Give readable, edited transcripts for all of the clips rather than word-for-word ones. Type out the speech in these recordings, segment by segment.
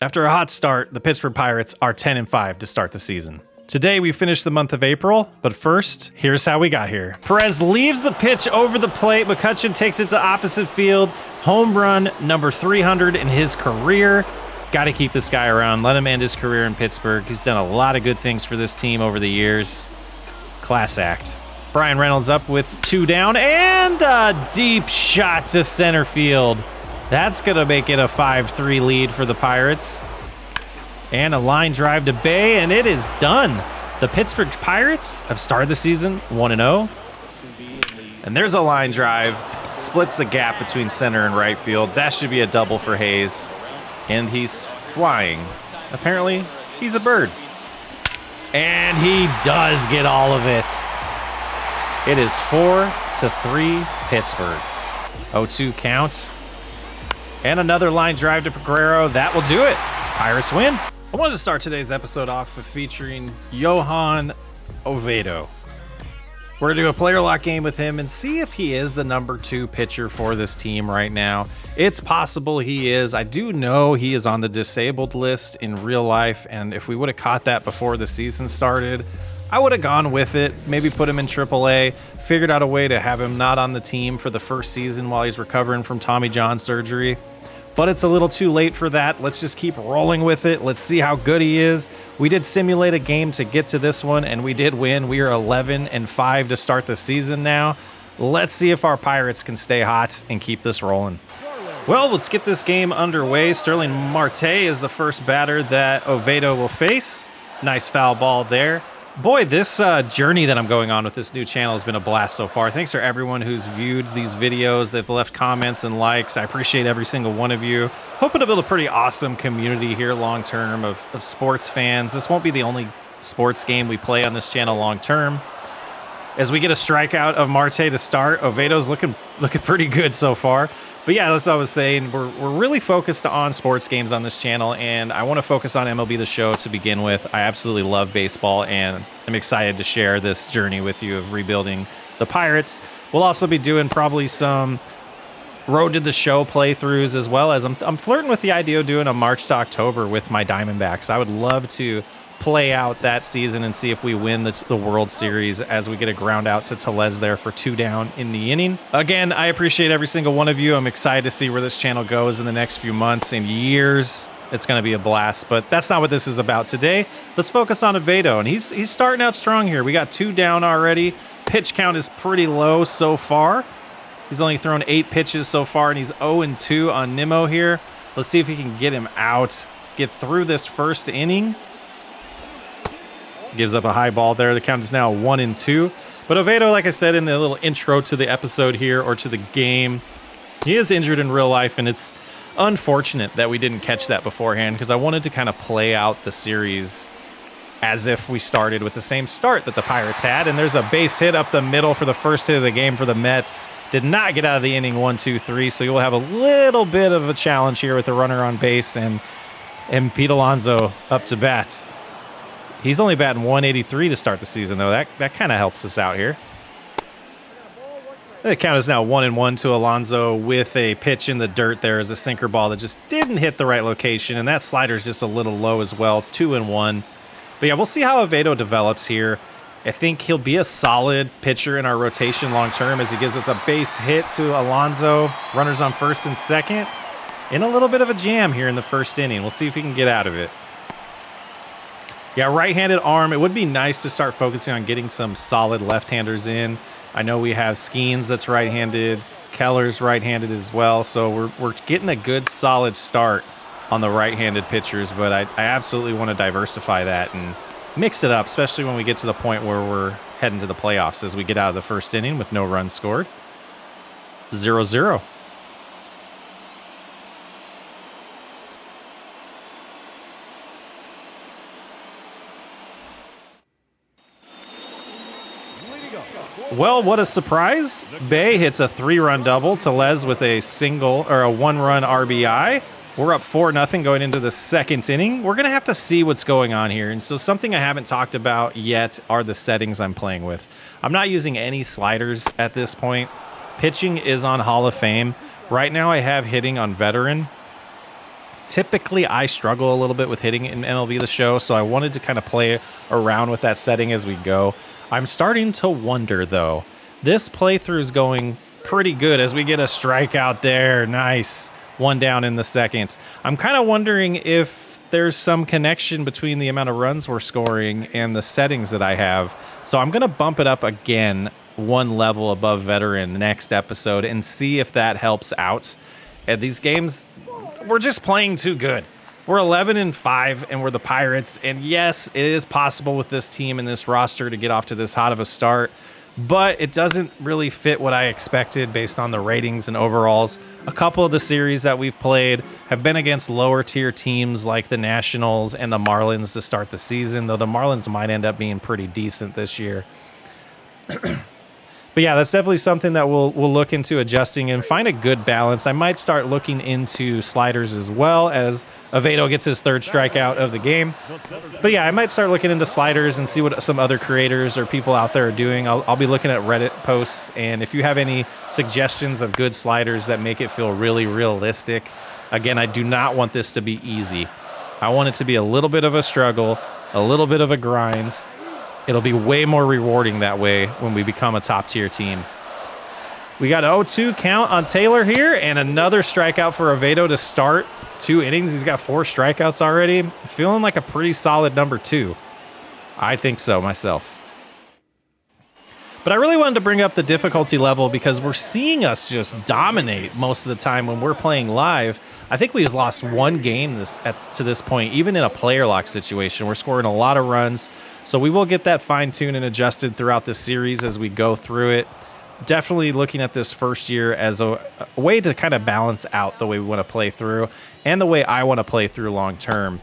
After a hot start, the Pittsburgh Pirates are 10-5 to start the season. Today we finished the month of April, but first, here's how we got here. Perez leaves the pitch over the plate. McCutcheon takes it to opposite field. Home run number 300 in his career. Got to keep this guy around. Let him end his career in Pittsburgh. He's done a lot of good things for this team over the years. Class act. Brian Reynolds up with 2 down and a deep shot to center field. That's going to make it a 5-3 lead for the Pirates. And a line drive to Bay, and it is done. The Pittsburgh Pirates have started the season 1-0. And there's a line drive. Splits the gap between center and right field. That should be a double for Hayes. And he's flying. Apparently, he's a bird. And he does get all of it. It is 4-3 Pittsburgh. 0-2 count. And another line drive to Peguero. That will do it. Pirates win. I wanted to start today's episode off with featuring Johan Oviedo. We're going to do a player lock game with him and see if he is the number 2 pitcher for this team right now. It's possible he is. I do know he is on the disabled list in real life, and if we would have caught that before the season started, I would have gone with it, maybe put him in AAA, figured out a way to have him not on the team for the first season while he's recovering from Tommy John surgery. But it's a little too late for that. Let's just keep rolling with it. Let's see how good he is. We did simulate a game to get to this one, and we did win. We are 11-5 to start the season now. Let's see if our Pirates can stay hot and keep this rolling. Well, let's get this game underway. Sterling Marte is the first batter that Oviedo will face. Nice foul ball there. Boy, this journey that I'm going on with this new channel has been a blast so far. Thanks for everyone who's viewed these videos. They've left comments and likes. I appreciate every single one of you. Hoping to build a pretty awesome community here long term of sports fans. This won't be the only sports game we play on this channel long term. As we get a strikeout of Marte to start, Oviedo's looking pretty good so far. But yeah, that's what I was saying. We're really focused on sports games on this channel, and I want to focus on MLB The Show to begin with. I absolutely love baseball, and I'm excited to share this journey with you of rebuilding the Pirates. We'll also be doing probably some Road to the Show playthroughs, as well as I'm flirting with the idea of doing a March to October with my Diamondbacks. I would love to play out that season and see if we win the World Series as we get a ground out to Tellez there for 2 down in the inning. Again, I appreciate every single one of you. I'm excited to see where this channel goes in the next few months and years. It's going to be a blast, but that's not what this is about today. Let's focus on Oviedo, and he's starting out strong here. We got 2 down already. Pitch count is pretty low so far. He's only thrown 8 pitches so far, and he's 0-2 on Nimmo here. Let's see if we can get him out, get through this first inning. Gives up a high ball there. The count is now 1-2. But Oviedo, like I said in the little intro to the episode here, or to the game, he is injured in real life, and it's unfortunate that we didn't catch that beforehand because I wanted to kind of play out the series as if we started with the same start that the Pirates had. And there's a base hit up the middle for the first hit of the game for the Mets. Did not get out of the inning 1-2-3, so you'll have a little bit of a challenge here with the runner on base and Pete Alonso up to bat. He's only batting 183 to start the season, though. That kind of helps us out here. The count is now 1-1 to Alonso with a pitch in the dirt there as a sinker ball that just didn't hit the right location, and that slider's just a little low as well, 2-1. But yeah, we'll see how Oviedo develops here. I think he'll be a solid pitcher in our rotation long term as he gives us a base hit to Alonso. Runners on first and second. In a little bit of a jam here in the first inning. We'll see if he can get out of it. Yeah, right-handed arm. It would be nice to start focusing on getting some solid left-handers in. I know we have Skeens that's right-handed. Keller's right-handed as well. So we're getting a good, solid start on the right-handed pitchers. But I absolutely want to diversify that and mix it up, especially when we get to the point where we're heading to the playoffs as we get out of the first inning with no runs scored. 0-0. Well, what a surprise. Bay hits a 3-run double. Tellez with a 1-run RBI. We're up 4-0 going into the second inning. We're going to have to see what's going on here. And so something I haven't talked about yet are the settings I'm playing with. I'm not using any sliders at this point. Pitching is on Hall of Fame. Right now I have hitting on veteran. Typically, I struggle a little bit with hitting in MLB The Show, so I wanted to kind of play around with that setting as we go. I'm starting to wonder, though. This playthrough is going pretty good as we get a strikeout there. Nice. 1 down in the second. I'm kind of wondering if there's some connection between the amount of runs we're scoring and the settings that I have. So I'm going to bump it up again 1 level above veteran next episode and see if that helps out. And these games, we're just playing too good. We're 11-5 and we're the Pirates. And yes, it is possible with this team and this roster to get off to this hot of a start, but it doesn't really fit what I expected based on the ratings and overalls. A couple of the series that we've played have been against lower tier teams like the Nationals and the Marlins to start the season, though the Marlins might end up being pretty decent this year. But yeah, that's definitely something that we'll look into adjusting and find a good balance. I might start looking into sliders as well as Avedo gets his 3rd strikeout of the game. But yeah, I might start looking into sliders and see what some other creators or people out there are doing. I'll be looking at Reddit posts, and if you have any suggestions of good sliders that make it feel really realistic, again, I do not want this to be easy. I want it to be a little bit of a struggle, a little bit of a grind. It'll be way more rewarding that way when we become a top-tier team. We got an 0-2 count on Taylor here, and another strikeout for Avedo to start 2 innings. He's got 4 strikeouts already. Feeling like a pretty solid number 2. I think so myself. But I really wanted to bring up the difficulty level because we're seeing us just dominate most of the time when we're playing live. I think we've lost 1 game to this point, even in a player lock situation. We're scoring a lot of runs, so we will get that fine-tuned and adjusted throughout the series as we go through it. Definitely looking at this first year as a way to kind of balance out the way we want to play through and the way I want to play through long-term.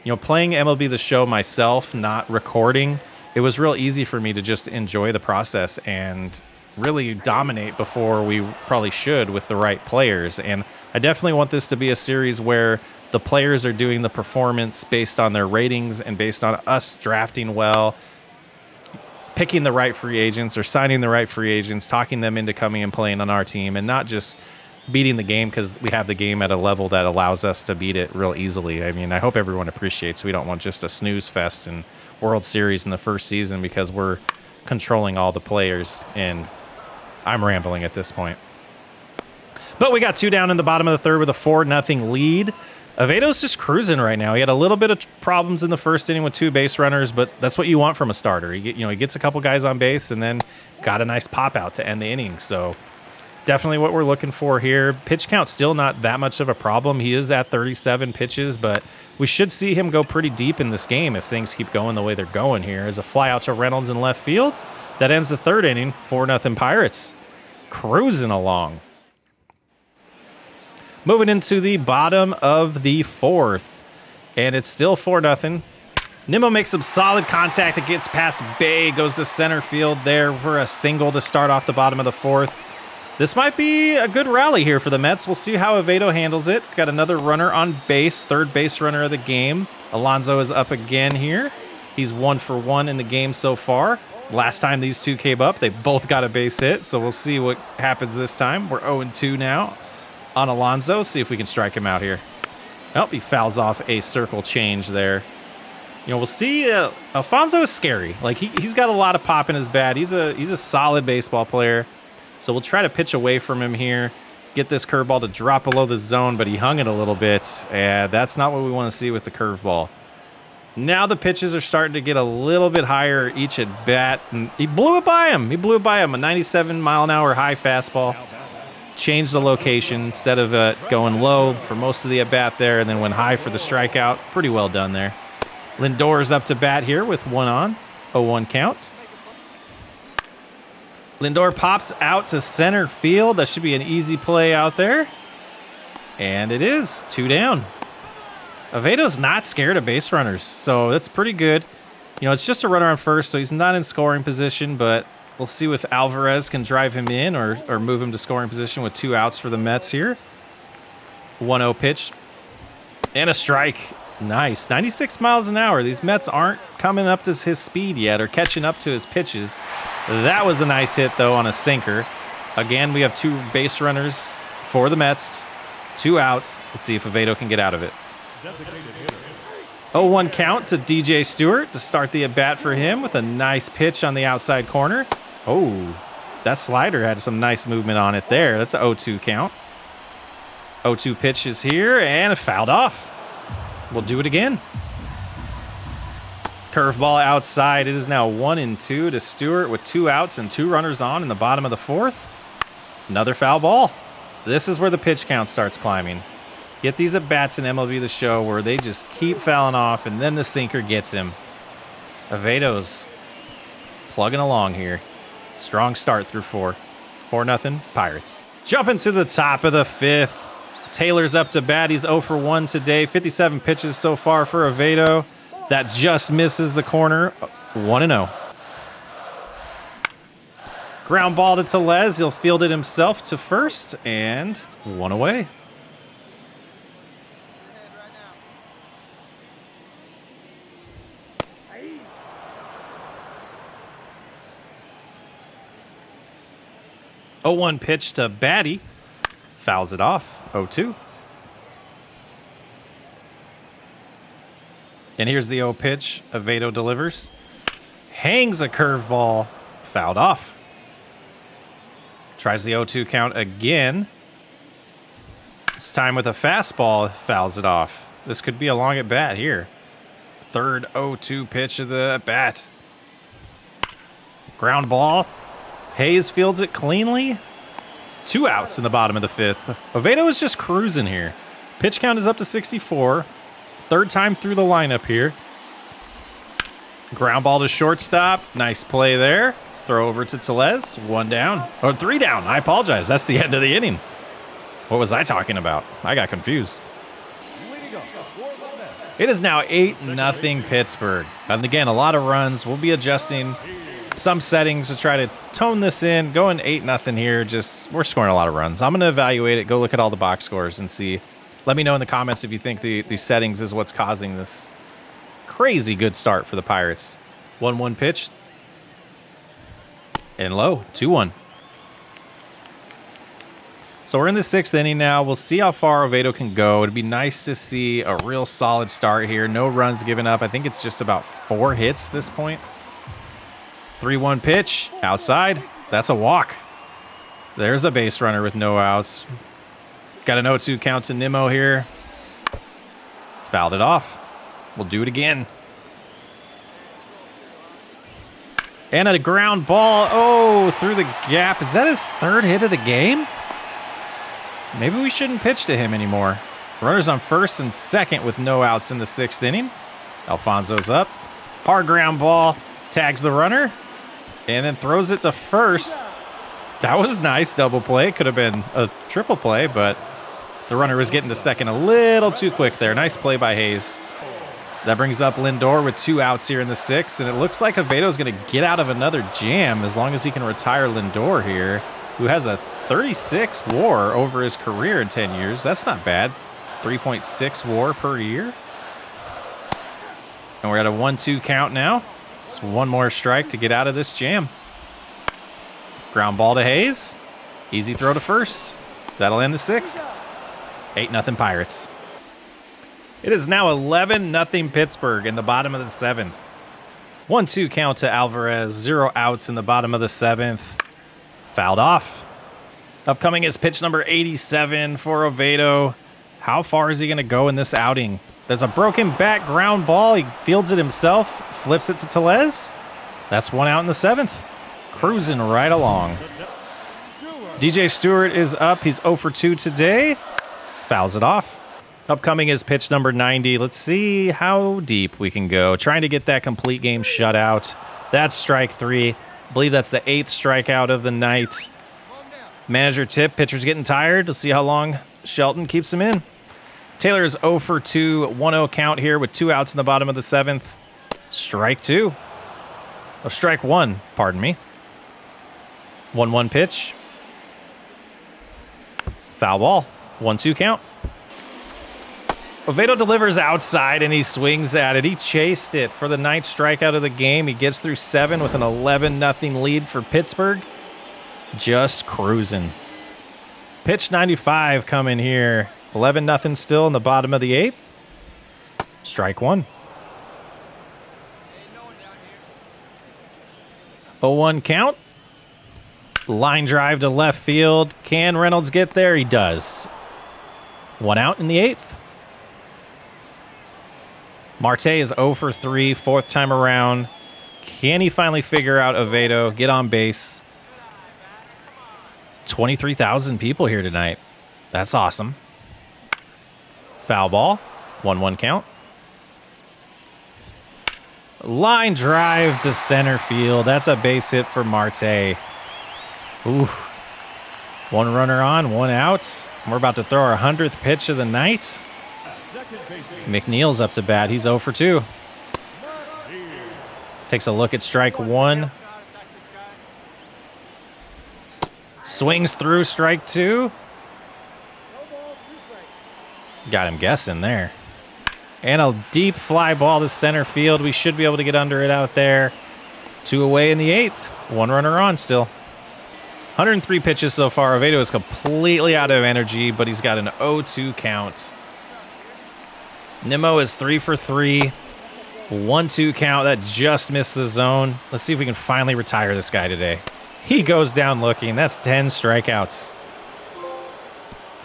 You know, playing MLB The Show myself, not recording, it was real easy for me to just enjoy the process and really dominate before we probably should with the right players. And I definitely want this to be a series where the players are doing the performance based on their ratings and based on us drafting well, picking the right free agents or signing the right free agents, talking them into coming and playing on our team, and not just beating the game because we have the game at a level that allows us to beat it real easily. I mean, I hope everyone appreciates we don't want just a snooze fest and World Series in the first season because we're controlling all the players, and I'm rambling at this point. But we got 2 down in the bottom of the 3rd with a 4-0 lead. Avedo's just cruising right now. He had a little bit of problems in the first inning with 2 base runners, but that's what you want from a starter. He gets a couple guys on base and then got a nice pop out to end the inning. So definitely what we're looking for here. Pitch count still not that much of a problem. He is at 37 pitches, but we should see him go pretty deep in this game if things keep going the way they're going here. As a fly out to Reynolds in left field, that ends the 3rd inning. 4-0 Pirates. Cruising along. Moving into the bottom of the 4th, and it's still 4-0. Nimmo makes some solid contact. It gets past Bay, goes to center field there for a single to start off the bottom of the 4th. This might be a good rally here for the Mets. We'll see how Avedo handles it. Got another runner on base, 3rd base runner of the game. Alonso is up again here. He's 1 for 1 in the game so far. Last time these 2 came up, they both got a base hit, so we'll see what happens this time. We're 0-2 now on Alonso. See if we can strike him out here. Oh, he fouls off a circle change there. You know, we'll see. Alfonso is scary. Like he's got a lot of pop in his bat. He's a solid baseball player. So we'll try to pitch away from him here. Get this curveball to drop below the zone, but he hung it a little bit. And that's not what we want to see with the curveball. Now the pitches are starting to get a little bit higher each at bat. And he blew it by him. A 97 mile an hour high fastball. Changed the location instead of going low for most of the at bat there, and then went high for the strikeout. Pretty well done there. Lindor's up to bat here with 1 on. 0-1 count. Lindor pops out to center field. That should be an easy play out there. And it is 2 down. Avedo's not scared of base runners, so that's pretty good. You know, it's just a runner on first, so he's not in scoring position, but we'll see if Alvarez can drive him in or move him to scoring position with 2 outs for the Mets here. 1-0 pitch. And a strike. Nice. 96 miles an hour. These Mets aren't coming up to his speed yet or catching up to his pitches. That was a nice hit, though, on a sinker. Again, we have 2 base runners for the Mets. 2 outs. Let's see if Avedo can get out of it. 0-1 count to DJ Stewart to start the at-bat for him with a nice pitch on the outside corner. Oh, that slider had some nice movement on it there. That's an 0-2 count. 0-2 pitch is here and fouled off. We'll do it again. Curveball outside. It is now 1-2 to Stewart with 2 outs and 2 runners on in the bottom of the 4th. Another foul ball. This is where the pitch count starts climbing. Get these at-bats in MLB The Show where they just keep fouling off, and then the sinker gets him. Oviedo's plugging along here. Strong start through 4. 4-0 Pirates. Jumping to the top of the 5th. Taylor's up to bat. He's 0 for 1 today. 57 pitches so far for Oviedo. That just misses the corner. 1-0. Ground ball to Tellez. He'll field it himself to first, and 1 away. Oh, 0-1 pitch to Batty. Fouls it off. 0-2. And here's the 0 pitch. Oviedo delivers. Hangs a curveball. Fouled off. Tries the 0-2 count again. This time with a fastball. Fouls it off. This could be a long at bat here. Third 0-2 pitch of the at bat. Ground ball. Hayes fields it cleanly. 2 outs in the bottom of the 5th. Oviedo is just cruising here. Pitch count is up to 64. Third time through the lineup here. Ground ball to shortstop. Nice play there. Throw over to Tellez. 1 down. Or 3 down. I apologize. That's the end of the inning. What was I talking about? I got confused. It is now 8-0 Pittsburgh. And again, a lot of runs. We'll be adjusting some settings to try to tone this in. Going 8-0 here. We're scoring a lot of runs. I'm going to evaluate it. Go look at all the box scores and see. Let me know in the comments if you think the settings is what's causing this crazy good start for the Pirates. 1-1 pitch. And low. 2-1. So we're in the 6th inning now. We'll see how far Oviedo can go. It'd be nice to see a real solid start here. No runs given up. I think it's just about 4 hits this point. 3-1 pitch. Outside. That's a walk. There's a base runner with no outs. Got an 0-2 count to Nimmo here. Fouled it off. We'll do it again. And a ground ball. Oh, through the gap. Is that his 3rd hit of the game? Maybe we shouldn't pitch to him anymore. Runners on 1st and 2nd with no outs in the 6th inning. Alfonso's up. Hard ground ball. Tags the runner. And then throws it to 1st. That was nice. Double play. Could have been a triple play, but the runner was getting to 2nd a little too quick there. Nice play by Hayes. That brings up Lindor with 2 outs here in the 6th, and it looks like Oviedo's going to get out of another jam as long as he can retire Lindor here, who has a 36 WAR over his career in 10 years. That's not bad. 3.6 WAR per year. And we're at a 1-2 count now. Just 1 more strike to get out of this jam. Ground ball to Hayes. Easy throw to 1st. That'll end the 6th. 8-0 Pirates. It is now 11-0 Pittsburgh in the bottom of the 7th. 1-2 count to Alvarez. 0 outs in the bottom of the 7th. Fouled off. Upcoming is pitch number 87 for Oviedo. How far is he going to go in this outing? There's a broken back ground ball. He fields it himself. Flips it to Tellez. That's 1 out in the 7th. Cruising right along. DJ Stewart is up. He's 0 for 2 today. Fouls it off. Upcoming is pitch number 90. Let's see how deep we can go. Trying to get that complete game shutout. That's strike 3. I believe that's the 8th strikeout of the night. Manager tip. Pitcher's getting tired. Let's see how long Shelton keeps him in. Taylor is 0 for 2. 1-0 count here with 2 outs in the bottom of the 7th. Strike 2. Oh, strike 1. Pardon me. 1-1 pitch. Foul ball. 1-2 count. Oviedo delivers outside, and he swings at it. He chased it for the 9th strikeout of the game. He gets through 7 with an 11-0 lead for Pittsburgh. Just cruising. Pitch 95 coming here. 11-0 still in the bottom of the 8th. Strike one. 0-1 count. Line drive to left field. Can Reynolds get there? He does. 1 out in the 8th. Marte is 0 for 3, 4th time around. Can he finally figure out Oviedo, get on base? 23,000 people here tonight. That's awesome. Foul ball. 1-1 count. Line drive to center field. That's a base hit for Marte. Ooh. 1 runner on, 1 out. We're about to throw our 100th pitch of the night. McNeil's up to bat. He's 0 for 2. Takes a look at strike 1. Swings through strike 2. Got him guessing there. And a deep fly ball to center field. We should be able to get under it out there. 2 away in the 8th. 1 runner on still. 103 pitches so far. Oviedo is completely out of energy, but he's got an 0-2 count. Nimmo is 3 for 3. 1-2 count. That just missed the zone. Let's see if we can finally retire this guy today. He goes down looking. That's 10 strikeouts.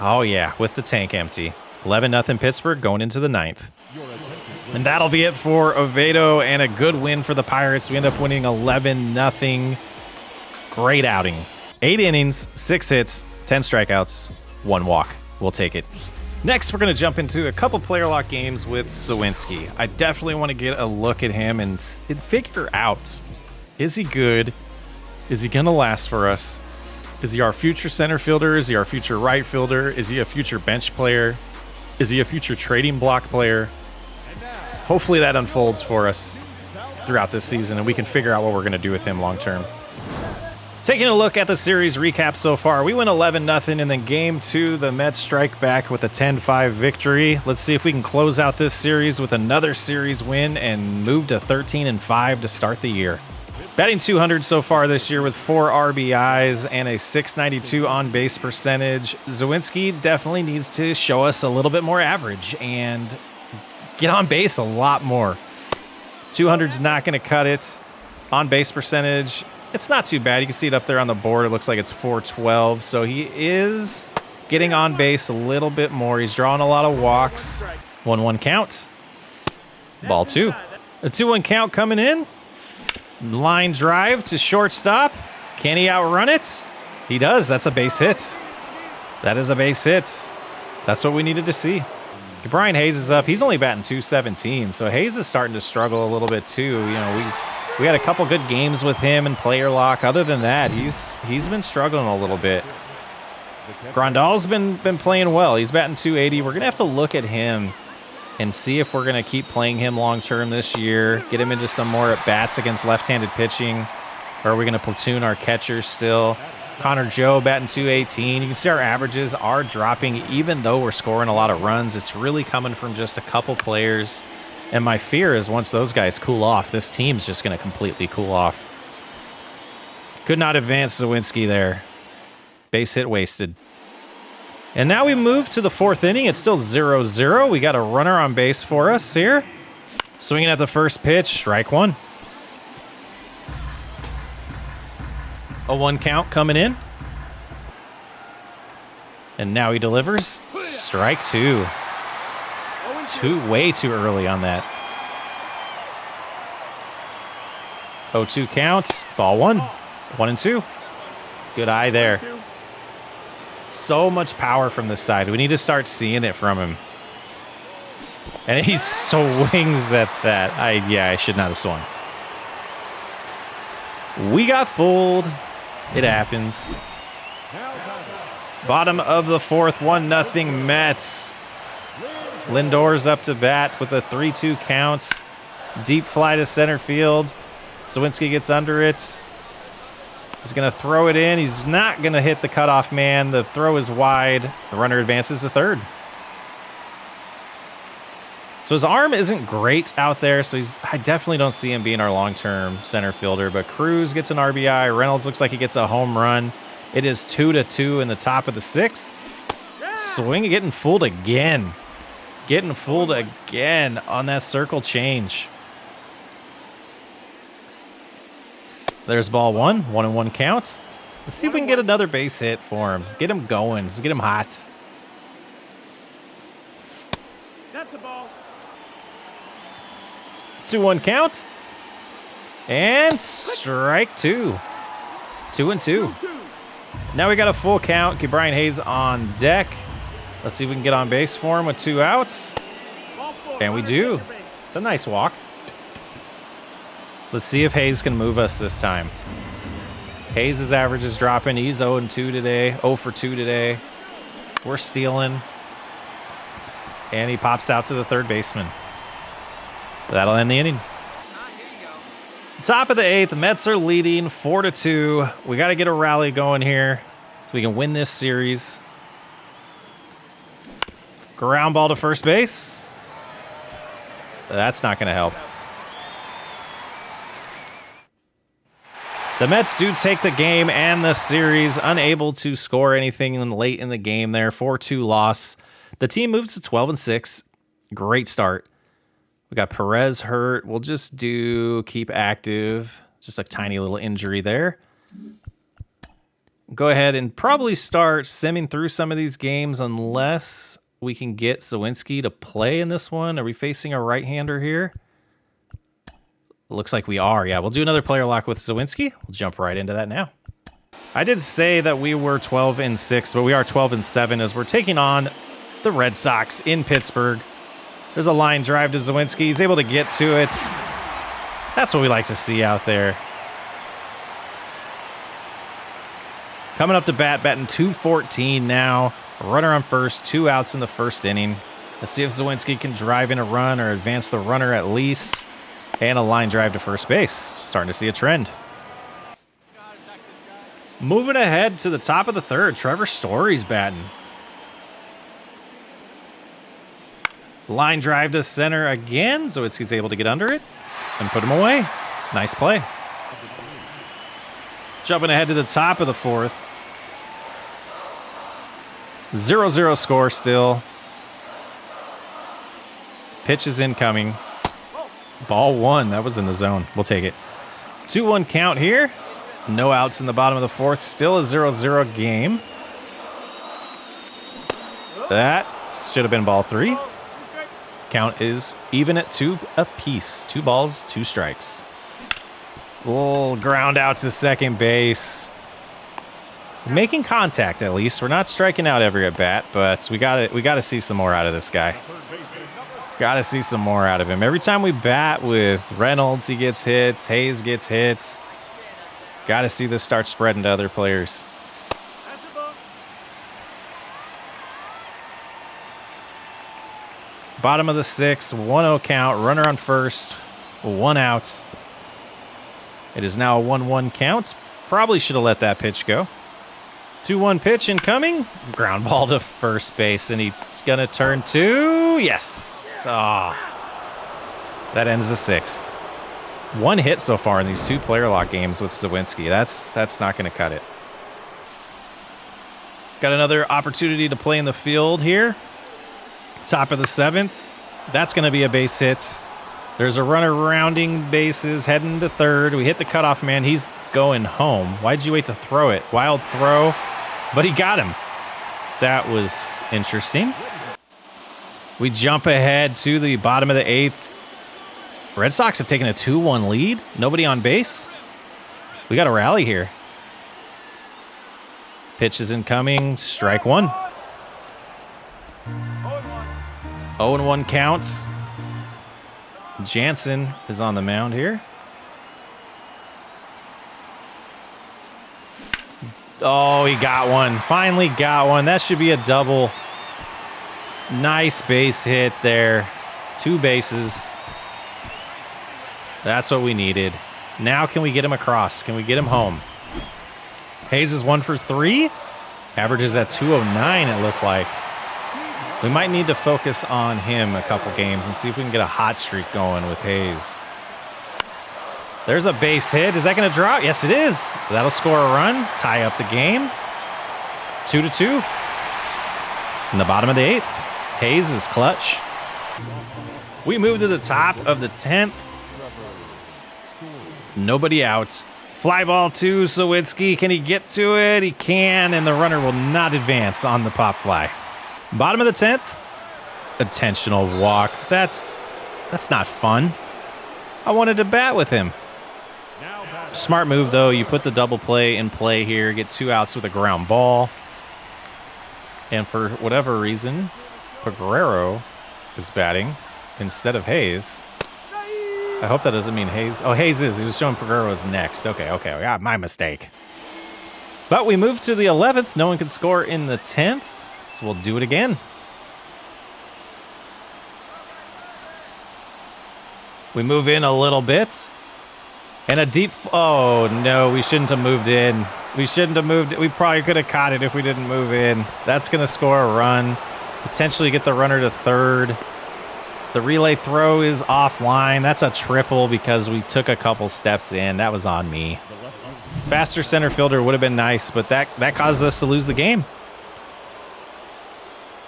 Oh, yeah, with the tank empty. 11-0 Pittsburgh going into the 9th. And that'll be it for Oviedo and a good win for the Pirates. We end up winning 11-0. Great outing. 8 innings, 6 hits, 10 strikeouts, 1 walk. We'll take it. Next, we're going to jump into a couple player lock games with Sawinski. I definitely want to get a look at him and figure out, is he good? Is he going to last for us? Is he our future center fielder? Is he our future right fielder? Is he a future bench player? Is he a future trading block player? Hopefully that unfolds for us throughout this season and we can figure out what we're going to do with him long term. Taking a look at the series recap so far, we went 11-0 and then game 2, the Mets strike back with a 10-5 victory. Let's see if we can close out this series with another series win and move to 13-5 to start the year. Batting 200 so far this year with 4 RBIs and a .692 on-base percentage. Sawinski definitely needs to show us a little bit more average and get on base a lot more. 200's not going to cut it. On-base percentage, it's not too bad. You can see it up there on the board. It looks like it's .412. So he is getting on base a little bit more. He's drawing a lot of walks. 1-1 count. Ball 2. A 2-1 count coming in. Line drive to shortstop. Can he outrun it? He does. That's a base hit. That is a base hit. That's what we needed to see. Brian Hayes is up. He's only batting .217, so Hayes is starting to struggle a little bit too. You know, we had a couple good games with him in player lock. Other than that, he's been struggling a little bit. Grandal's been playing well. He's batting .280. We're gonna have to look at him and see if we're gonna keep playing him long term this year. Get him into some more at bats against left-handed pitching, or are we gonna platoon our catchers still? Connor Joe batting .218. You can see our averages are dropping even though we're scoring a lot of runs. It's really coming from just a couple players. And my fear is once those guys cool off, this team's just going to completely cool off. Could not advance Sawinski there. Base hit wasted. And now we move to the 4th inning. It's still 0-0. We got a runner on base for us here. Swinging at the first pitch, strike 1. A 1 count coming in. And now he delivers. Strike 2. Way too early on that. 0-2 counts. Ball 1. 1-2. Good eye there. So much power from this side. We need to start seeing it from him. And he swings at that. I should not have swung. We got fooled. It happens. Bottom of the 4th, 1-0 Mets. Lindor's up to bat with a 3-2 count. Deep fly to center field. Sawinski gets under it. He's going to throw it in. He's not going to hit the cutoff man. The throw is wide. The runner advances to 3rd. So his arm isn't great out there, so I definitely don't see him being our long-term center fielder. But Cruz gets an RBI. Reynolds looks like he gets a home run. It is 2-2 in the top of the 6th. Swing getting fooled again. Getting fooled again on that circle change. There's ball 1. 1-1 count. Let's see if we can get another base hit for him. Get him going. Let's get him hot. That's a ball. 2-1 count. And strike 2. 2-2. Now we got a full count. Get Brian Hayes on deck. Let's see if we can get on base for him with 2 outs. And we do. It's a nice walk. Let's see if Hayes can move us this time. Hayes' average is dropping. He's 0-2 today. 0 for 2 today. We're stealing. And he pops out to the third baseman. That'll end the inning. Top of the 8th, the Mets are leading 4-2. We got to get a rally going here so we can win this series. Ground ball to first base. That's not going to help. The Mets do take the game and the series, unable to score anything late in the game there. 4-2 loss. The team moves to 12-6. Great start. We got Perez hurt. We'll just do keep active. Just a tiny little injury there. Go ahead and probably start simming through some of these games unless we can get Zawinski to play in this one. Are we facing a right-hander here? Looks like we are. Yeah, we'll do another player lock with Zawinski. We'll jump right into that now. I did say that we were 12-6, but we are 12-7 as we're taking on the Red Sox in Pittsburgh. There's a line drive to Zawinski. He's able to get to it. That's what we like to see out there. Coming up to bat, batting .214 now. Runner on first, 2 outs in the first inning. Let's see if Zawinski can drive in a run or advance the runner at least. And a line drive to first base. Starting to see a trend. Moving ahead to the top of the 3rd, Trevor Story's batting. Line drive to center again. Zawinski's able to get under it and put him away. Nice play. Jumping ahead to the top of the 4th. 0-0 score still. Pitch is incoming. Ball 1. That was in the zone. We'll take it. 2-1 count here. No outs in the bottom of the 4th. Still a 0-0 game. That should have been ball 3. Count is even at 2 apiece. 2 balls, 2 strikes. Little ground out to second base. Making contact at least. We're not striking out every at bat, but we gotta see some more out of this guy. Got to see some more out of him. Every time we bat with Reynolds, he gets hits. Hayes gets hits. Got to see this start spreading to other players. Bottom of the 6th, 1-0 count. Runner on first, 1 out. It is now a 1-1 count. Probably should have let that pitch go. 2-1 pitch incoming. Ground ball to first base, and he's going to turn to... Yes. Ah, that ends the 6th. 1 hit so far in these 2 player lock games with Zawinski. That's not going to cut it. Got another opportunity to play in the field here. Top of the 7th. That's going to be a base hit. There's a runner rounding bases, heading to 3rd. We hit the cutoff man. He's going home. Why'd you wait to throw it? Wild throw, but he got him. That was interesting. We jump ahead to the bottom of the 8th. Red Sox have taken a 2-1 lead. Nobody on base. We got a rally here. Pitch is incoming. Strike 1. 0-1 counts. Jansen is on the mound here. Oh, he got one. Finally got one. That should be a double. Nice base hit there. 2 bases. That's what we needed. Now can we get him across? Can we get him home? Hayes is 1 for 3. Averages at 209, it looked like. We might need to focus on him a couple games and see if we can get a hot streak going with Hayes. There's a base hit. Is that going to draw? Yes, it is. That'll score a run, tie up the game. 2-2. In the bottom of the 8th. Hayes is clutch. We move to the top of the 10th. Nobody out. Fly ball to Sawicki. Can he get to it? He can, and the runner will not advance on the pop fly. Bottom of the 10th. Intentional walk. That's not fun. I wanted to bat with him. Smart move, though. You put the double play in play here. Get 2 outs with a ground ball. And for whatever reason, Peguero is batting instead of Hayes. I hope that doesn't mean Hayes. Oh, Hayes is. He was showing Peguero is next. Okay. Yeah, my mistake. But we move to the 11th. No one can score in the 10th. So we'll do it again. We move in a little bit. And a deep... Oh, no, we shouldn't have moved in. We shouldn't have moved... We probably could have caught it if we didn't move in. That's going to score a run. Potentially get the runner to third. The relay throw is offline. That's a triple because we took a couple steps in. That was on me. Faster center fielder would have been nice, but that caused us to lose the game.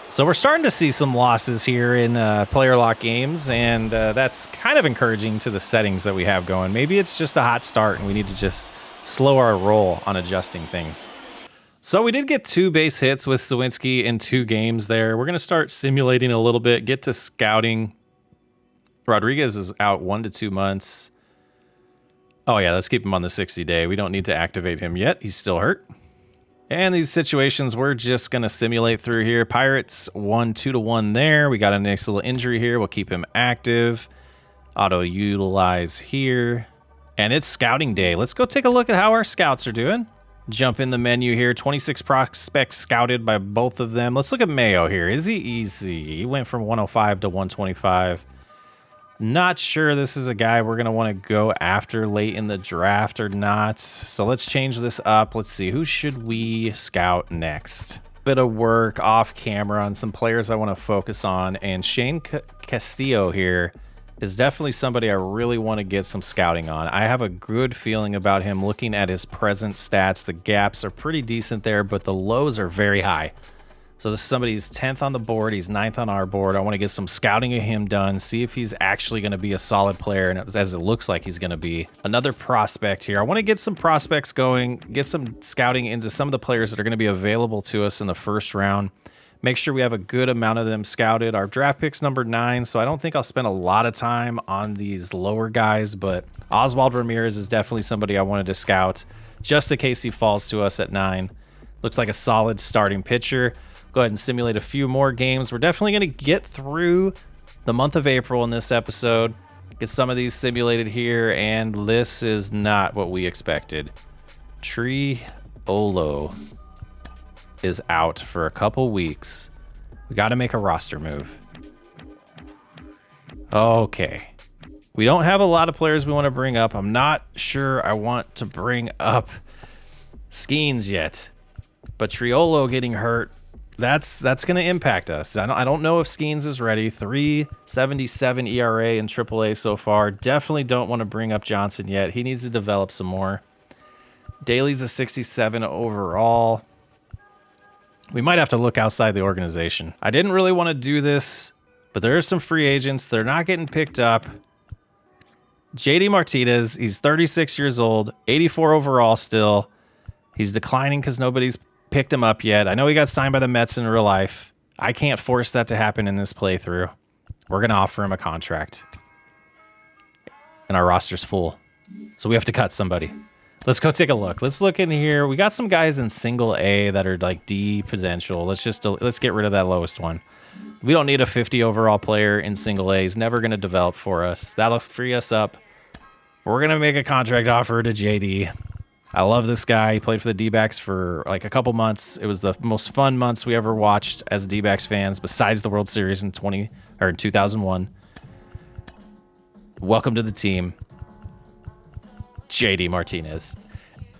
So we're starting to see some losses here in player lock games, and that's kind of encouraging to the settings that we have going. Maybe it's just a hot start, and we need to just slow our roll on adjusting things. So we did get 2 base hits with Sawicki in 2 games there. We're going to start simulating a little bit, get to scouting. Rodriguez is out 1 to 2 months. Oh, yeah, let's keep him on the 60-day. We don't need to activate him yet. He's still hurt. And these situations we're just going to simulate through here. Pirates won 2-1 there. We got a nice little injury here. We'll keep him active. Auto-utilize here. And it's scouting day. Let's go take a look at how our scouts are doing. Jump in the menu here. 26 prospects scouted by both of them. Let's look at Mayo here. Is he easy? He went from 105 to 125. Not sure this is a guy we're going to want to go after late in the draft or not. So let's change this up. Let's see. Who should we scout next? Bit of work off camera on some players I want to focus on. And Shane Castillo here is definitely somebody I really want to get some scouting on. I have a good feeling about him looking at his present stats. The gaps are pretty decent there, but the lows are very high. So this is somebody who's 10th on the board. He's 9th on our board. I want to get some scouting of him done, see if he's actually going to be a solid player, and as it looks like he's going to be. Another prospect here. I want to get some prospects going, get some scouting into some of the players that are going to be available to us in the first round. Make sure we have a good amount of them scouted. Our draft pick's number 9, so I don't think I'll spend a lot of time on these lower guys, but Oswald Ramirez is definitely somebody I wanted to scout, just in case he falls to us at 9. Looks like a solid starting pitcher. Go ahead and simulate a few more games. We're definitely going to get through the month of April in this episode. Get some of these simulated here, and this is not what we expected. Triolo is out for a couple weeks. We got to make a roster move. Okay. We don't have a lot of players we want to bring up. I'm not sure I want to bring up Skeens yet, but Triolo getting hurt, that's going to impact us. I don't know if Skeens is ready. 3.77 ERA in AAA so far. Definitely don't want to bring up Johnson yet. He needs to develop some more. Daly's a 67 overall. We might have to look outside the organization. I didn't really want to do this, but there are some free agents. They're not getting picked up. JD Martinez, he's 36 years old, 84 overall still. He's declining because nobody's picked him up yet. I know he got signed by the Mets in real life. I can't force that to happen in this playthrough. We're going to offer him a contract. And our roster's full. So we have to cut somebody. Let's go take a look. Let's look in here. We got some guys in single A that are like D potential. Let's get rid of that lowest one. We don't need a 50 overall player in single A. He's never going to develop for us. That'll free us up. We're going to make a contract offer to JD. I love this guy. He played for the D-backs for like a couple months. It was the most fun months we ever watched as D-backs fans, besides the World Series in 2001. Welcome to the team, JD Martinez.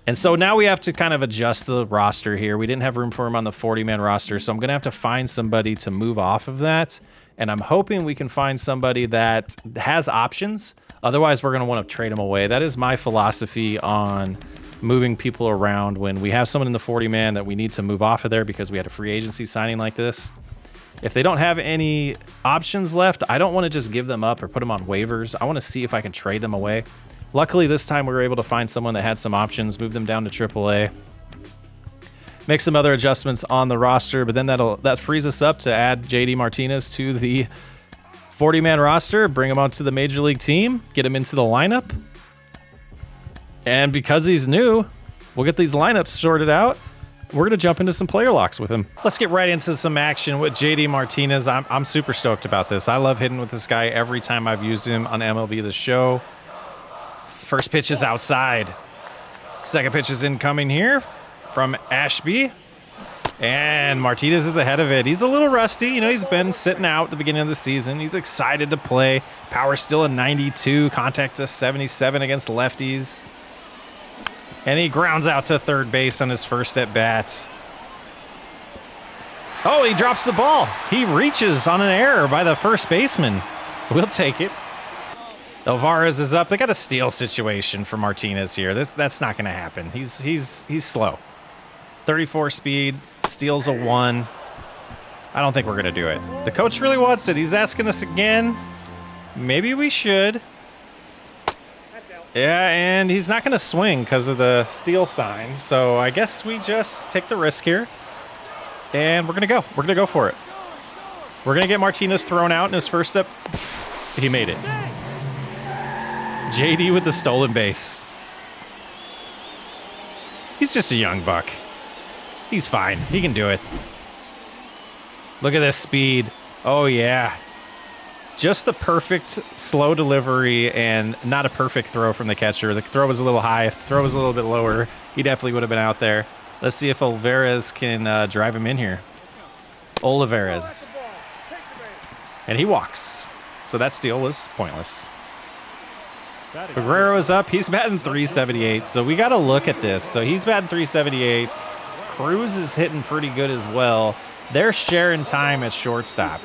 And so now we have to kind of adjust the roster here. We didn't have room for him on the 40-man roster, so I'm going to have to find somebody to move off of that. And I'm hoping we can find somebody that has options. Otherwise, we're going to want to trade him away. That is my philosophy on moving people around when we have someone in the 40-man that we need to move off of there because we had a free agency signing like this. If they don't have any options left, I don't want to just give them up or put them on waivers. I want to see if I can trade them away. Luckily, this time we were able to find someone that had some options, move them down to AAA, make some other adjustments on the roster, but then that frees us up to add JD Martinez to the 40-man roster, bring him onto the Major League team, get him into the lineup. And because he's new, we'll get these lineups sorted out. We're going to jump into some player locks with him. Let's get right into some action with JD Martinez. I'm super stoked about this. I love hitting with this guy every time I've used him on MLB The Show. First pitch is outside. Second pitch is incoming here from Ashby. And Martinez is ahead of it. He's a little rusty. You know, he's been sitting out at the beginning of the season. He's excited to play. Power's still a 92. Contact a 77 against lefties. And he grounds out to third base on his first at-bat. Oh, he drops the ball. He reaches on an error by the first baseman. We'll take it. Alvarez is up. They got a steal situation for Martinez here. That's not going to happen. He's slow. 34 speed, steals a 1. I don't think we're going to do it. The coach really wants it. He's asking us again. Maybe we should. Yeah, and he's not going to swing because of the steal sign. So I guess we just take the risk here. And we're going to go. We're going to go for it. We're going to get Martinez thrown out in his first step. He made it. JD with the stolen base. He's just a young buck. He's fine. He can do it. Look at this speed. Oh, yeah. Just the perfect slow delivery and not a perfect throw from the catcher. The throw was a little high. If the throw was a little bit lower, he definitely would have been out there. Let's see if Alvarez can drive him in here. Olivares. And he walks. So that steal was pointless. Guerrero is up. He's batting .378. So we got to look at this. So he's batting .378. Cruz is hitting pretty good as well. They're sharing time at shortstop.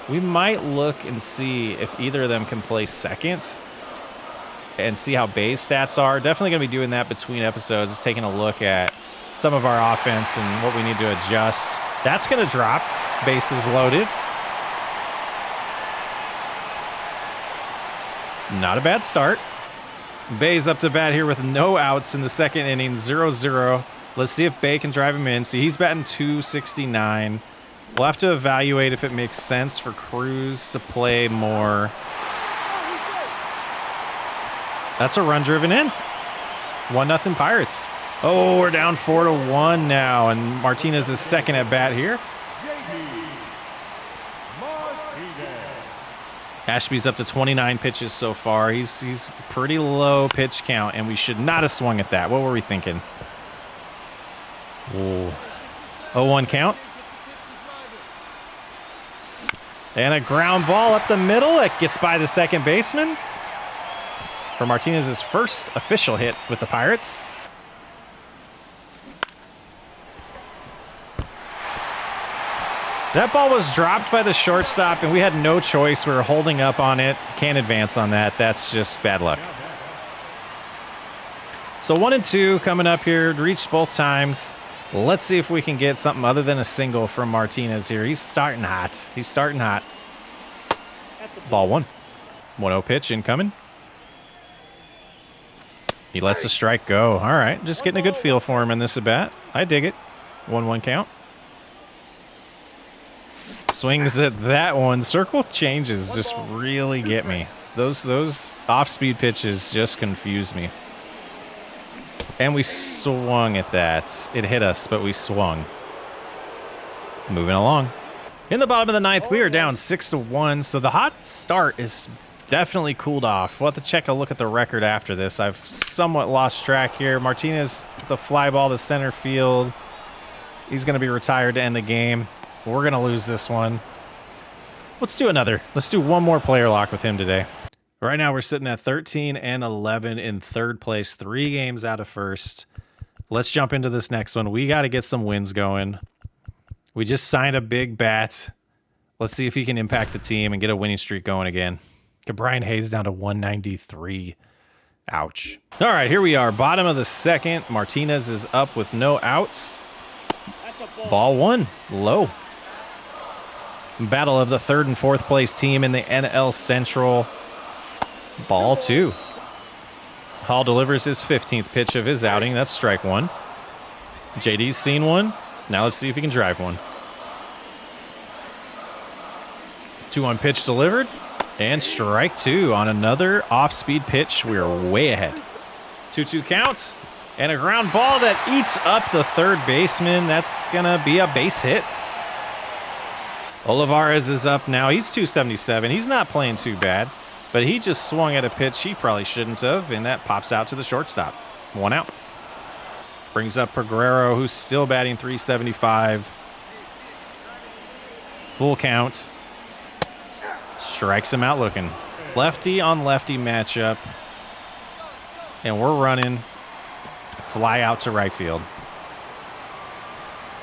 We might look and see if either of them can play second and see how base stats are. Definitely going to be doing that between episodes, is taking a look at some of our offense and what we need to adjust. That's going to drop. Bases loaded. Not a bad start. Bay's up to bat here with no outs in the second inning, 0-0. Let's see if Bay can drive him in. See, he's batting .269. We'll have to evaluate if it makes sense for Cruz to play more. That's a run driven in. 1-0 Pirates. Oh, we're down 4-1 now, and Martinez is second at bat here. Ashby's up to 29 pitches so far. He's pretty low pitch count, and we should not have swung at that. What were we thinking? Ooh. 0-1 count. And a ground ball up the middle that gets by the second baseman for Martinez's first official hit with the Pirates. That ball was dropped by the shortstop, and we had no choice. We were holding up on it. Can't advance on that. That's just bad luck. So 1-2 coming up here. Reached both times. Let's see if we can get something other than a single from Martinez here. He's starting hot. He's starting hot. Ball 1. 1-0 pitch incoming. He lets the strike go. All right, just getting a good feel for him in this at-bat. I dig it. 1-1 count. Swings at that one. Circle changes just really get me. Those off-speed pitches just confuse me. And we swung at that. It hit us, but we swung. Moving along. In the bottom of the ninth, we are down 6-1, so the hot start is definitely cooled off. We'll have to check a look at the record after this. I've somewhat lost track here. Martinez, the fly ball to center field. He's going to be retired to end the game. We're going to lose this one. Let's do another. Let's do one more player lock with him today. Right now, we're sitting at 13-11 in third place, 3 games out of first. Let's jump into this next one. We got to get some wins going. We just signed a big bat. Let's see if he can impact the team and get a winning streak going again. Get Brian Hayes down to 193. Ouch. All right, here we are. Bottom of the second. Martinez is up with no outs. Ball 1, low. Battle of the 3rd and 4th place team in the NL Central. Ball 2. Hall delivers his 15th pitch of his outing. That's strike 1. JD's seen one. Now let's see if he can drive one. 2-1 pitch delivered. And strike 2 on another off-speed pitch. We are way ahead. 2-2 counts. And a ground ball that eats up the third baseman. That's going to be a base hit. Olivares is up now. He's 277. He's not playing too bad. But he just swung at a pitch he probably shouldn't have. And that pops out to the shortstop. 1 out. Brings up Peguero, who's still batting .375. Full count. Strikes him out looking. Lefty on lefty matchup. And we're running. Fly out to right field.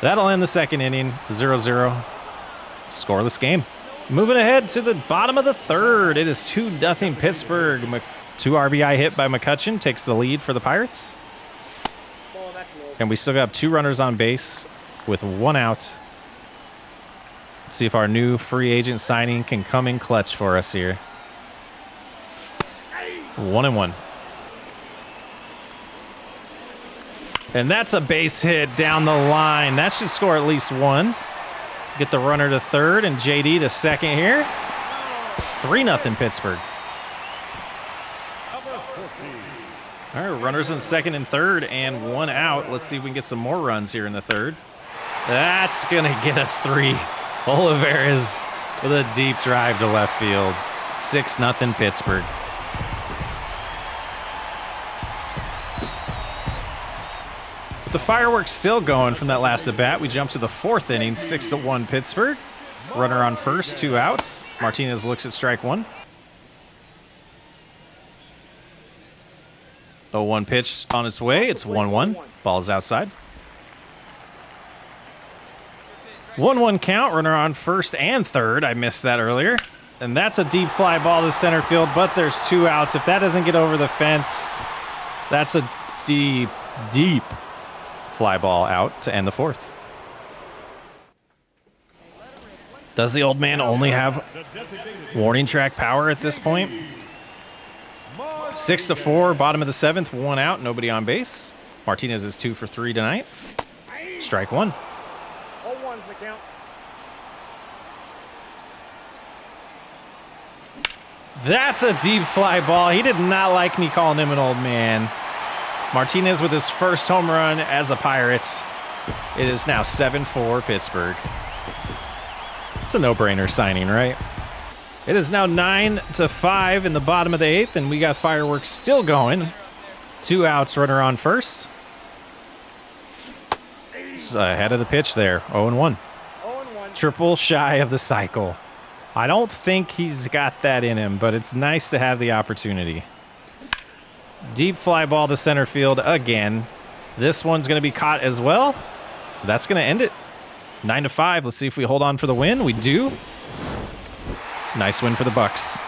That'll end the second inning. 0-0. Scoreless game. Moving ahead to the bottom of the 3rd. It is 2-0 Pittsburgh. 2 RBI hit by McCutchen takes the lead for the Pirates. And we still got 2 runners on base with 1 out. Let's see if our new free agent signing can come in clutch for us here. 1-1. And that's a base hit down the line. That should score at least 1. Get the runner to 3rd and JD to 2nd here. 3-0 Pittsburgh. All right, runners in 2nd and 3rd and 1 out. Let's see if we can get some more runs here in the 3rd. That's going to get us 3. Olivares with a deep drive to left field. 6-0 Pittsburgh. With the fireworks still going from that last at bat, we jump to the 4th inning, 6-1 Pittsburgh. Runner on first, 2 outs. Martinez looks at strike 1. 0-1 pitch on its way. It's 1-1. Ball's outside. 1-1 count. Runner on first and 3rd. I missed that earlier. And that's a deep fly ball to center field, but there's 2 outs. If that doesn't get over the fence, that's a deep, deep fly ball out to end the 4th. Does the old man only have warning track power at this point? 6-4, bottom of the 7th, 1 out, nobody on base. Martinez is 2 for 3 tonight. Strike 1. 0-1's the count. That's a deep fly ball. He did not like me calling him an old man. Martinez with his first home run as a Pirate. It is now 7-4 Pittsburgh. It's a no-brainer signing, right? It is now 9-5 in the bottom of the 8th, and we got fireworks still going. 2 outs, runner on first. It's ahead of the pitch there, 0-1. 0-1. Triple shy of the cycle. I don't think he's got that in him, but it's nice to have the opportunity. Deep fly ball to center field again. This one's going to be caught as well. That's going to end it. 9-5. Let's see if we hold on for the win. We do. Nice win for the Bucks.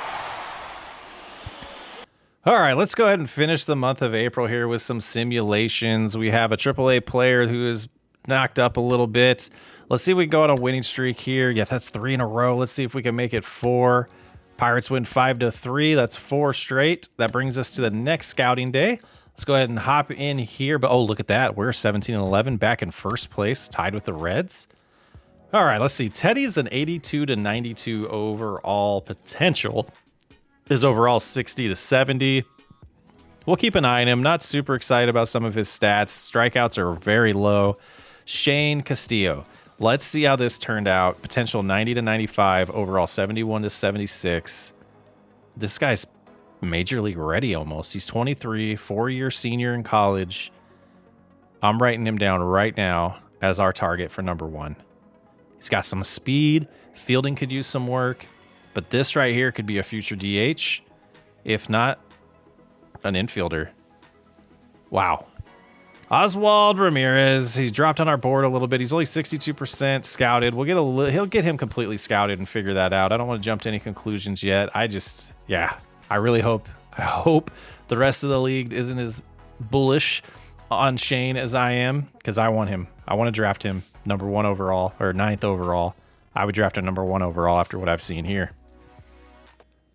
All right, let's go ahead and finish the month of April here with some simulations. We have a AAA player who is knocked up a little bit. Let's see if we can go on a winning streak here. Yeah, that's 3 in a row. Let's see if we can make it 4. Pirates win 5-3. That's 4 straight. That brings us to the next scouting day. Let's go ahead and hop in here. But oh, look at that. We're 17-11, back in first place, tied with the Reds. All right, let's see. Teddy's an 82-92 overall potential. His overall 60-70. We'll keep an eye on him. Not super excited about some of his stats. Strikeouts are very low. Shane Castillo. Let's see how this turned out. Potential 90-95, overall 71-76. This guy's major league ready almost. He's 23, 4-year senior in college. I'm writing him down right now as our target for number 1. He's got some speed. Fielding could use some work. But this right here could be a future DH. If not, an infielder. Wow. Oswald Ramirez. He's dropped on our board a little bit. He's only 62% scouted. He'll get him completely scouted and figure that out. I don't want to jump to any conclusions yet. I really hope the rest of the league isn't as bullish on Shane as I am, because I want him. I want to draft him number 1 overall, or 9th overall. I would draft a number 1 overall after what I've seen here.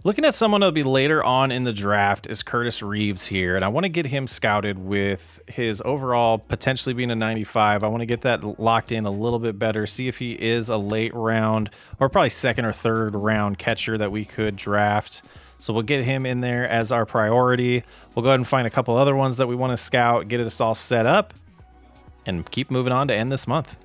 Looking at someone that'll be later on in the draft is Curtis Reeves here, and I want to get him scouted with his overall potentially being a 95. I want to get that locked in a little bit better, see if he is a late round or probably second or third round catcher that we could draft. So we'll get him in there as our priority. We'll go ahead and find a couple other ones that we want to scout, get us all set up, and keep moving on to end this month.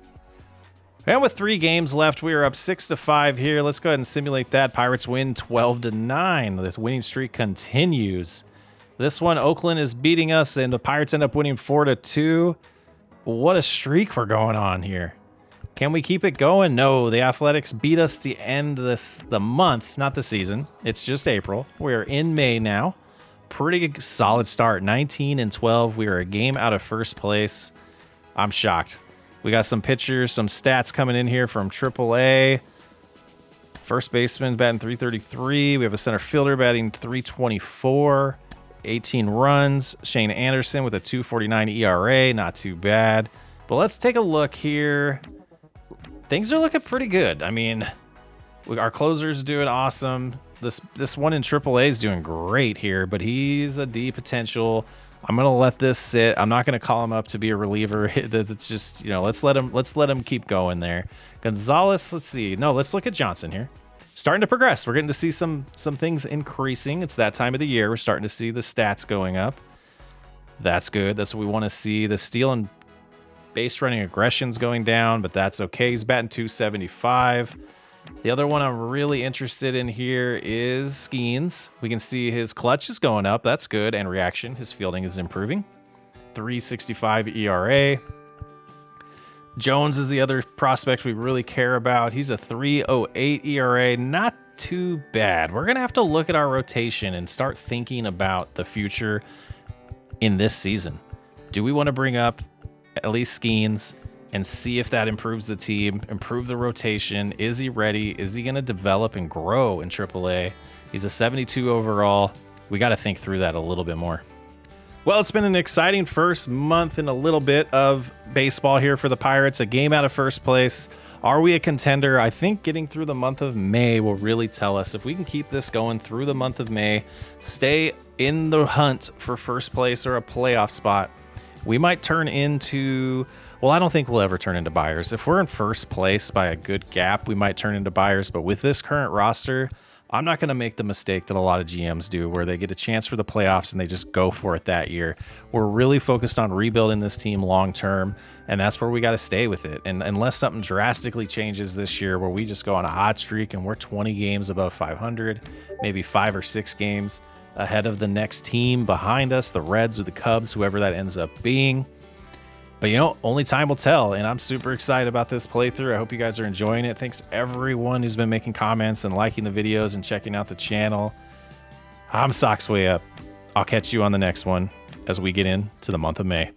And with 3 games left, we are up 6-5 here. Let's go ahead and simulate that. Pirates win 12-9. This winning streak continues. This one, Oakland is beating us, and the Pirates end up winning 4-2. What a streak we're going on here. Can we keep it going? No, the Athletics beat us to end the month, not the season. It's just April. We're in May now. Pretty solid start, 19-12. We are a game out of first place. I'm shocked. We got some pictures, some stats coming in here from AAA. First baseman batting .333. We have a center fielder batting .324. 18 runs. Shane Anderson with a .249 ERA. Not too bad. But let's take a look here. Things are looking pretty good. I mean, our closer's doing awesome. This one in AAA is doing great here, but he's a D potential. I'm gonna let this sit. I'm not gonna call him up to be a reliever. It's just, you know, let's let him keep going there. Gonzalez, let's see. No, let's look at Johnson here. Starting to progress. We're getting to see some things increasing. It's that time of the year. We're starting to see the stats going up. That's good. That's what we want to see. The steal and base running aggression's going down, but that's okay. He's batting .275. The other one I'm really interested in here is Skeens. We can see his clutch is going up. That's good. And reaction. His fielding is improving. .365 ERA. Jones is the other prospect we really care about. He's a .308 ERA. Not too bad. We're going to have to look at our rotation and start thinking about the future in this season. Do we want to bring up at least Skeens and see if that improves the team, improve the rotation? Is he ready? Is he going to develop and grow in AAA? He's a 72 overall. We got to think through that a little bit more. Well, it's been an exciting first month and a little bit of baseball here for the Pirates. A game out of first place. Are we a contender? I think getting through the month of May will really tell us. If we can keep this going through the month of May, stay in the hunt for first place or a playoff spot, we might turn into... Well, I don't think we'll ever turn into buyers. If we're in first place by a good gap, we might turn into buyers. But with this current roster, I'm not going to make the mistake that a lot of GMs do where they get a chance for the playoffs and they just go for it that year. We're really focused on rebuilding this team long term, and that's where we got to stay with it. And unless something drastically changes this year where we just go on a hot streak and we're 20 games above 500, maybe 5 or 6 games ahead of the next team behind us, the Reds or the Cubs, whoever that ends up being. But, you know, only time will tell, and I'm super excited about this playthrough. I hope you guys are enjoying it. Thanks everyone who's been making comments and liking the videos and checking out the channel. I'm Sox Way Up. I'll catch you on the next one as we get into the month of May.